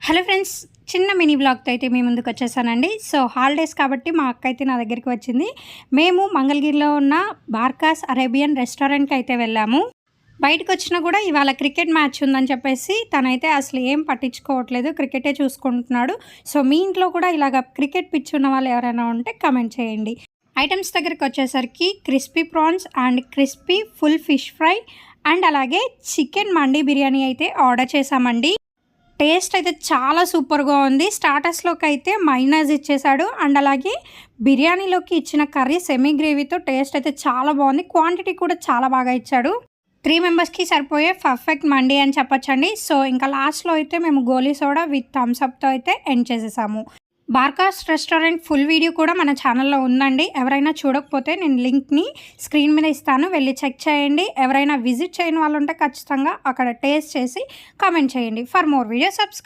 Hello friends, చిన్న mini వ్లాగ్తో అయితే మీ ముందుకు వచ్చేసానండి. సో హాలిడేస్ కాబట్టి మా అక్క అయితే నా దగ్గరికి వచ్చింది. మేము మంగళగిరిలో ఉన్న బార్కాస్ అరేబియన్ రెస్టారెంట్కి అయితే వెళ్ళాము. బయటకు వచ్చినా కూడా ఇవాళ క్రికెట్ మ్యాచ్ ఉందని చెప్పేసి తనైతే అసలు ఏం పట్టించుకోవట్లేదు, క్రికెటే చూసుకుంటున్నాడు. సో మీ ఇంట్లో కూడా ఇలాగ క్రికెట్ పిచ్చి ఉన్న వాళ్ళు ఎవరైనా ఉంటే కమెంట్ చేయండి. ఐటమ్స్ దగ్గరికి వచ్చేసరికి crispy prawns and crispy full fish fry and అలాగే చికెన్ మండి బిర్యానీ అయితే ఆర్డర్ చేశామండి. టేస్ట్ అయితే చాలా సూపర్గా ఉంది. స్టార్టర్స్లోకి అయితే మైనస్ ఇచ్చేసాడు అండ్ అలాగే బిర్యానీలోకి ఇచ్చిన కర్రీ సెమీ గ్రేవీతో టేస్ట్ అయితే చాలా బాగుంది. క్వాంటిటీ కూడా చాలా బాగా ఇచ్చాడు. 3 మెంబర్స్కి సరిపోయే పర్ఫెక్ట్ మండి అని చెప్పొచ్చండి. సో ఇంకా లాస్ట్లో అయితే మేము గోలీ సోడా విత్ థమ్స్అప్తో అయితే ఎండ్ చేసేసాము. బార్కాస్ రెస్టారెంట్ ఫుల్ వీడియో కూడా మన ఛానల్లో ఉందండి. ఎవరైనా చూడకపోతే నేను లింక్ని స్క్రీన్ మీద ఇస్తాను, వెళ్ళి చెక్ చేయండి. ఎవరైనా విజిట్ చేయని వాళ్ళు ఉంటే ఖచ్చితంగా అక్కడ టేస్ట్ చేసి కామెంట్ చేయండి. For more video subscribe.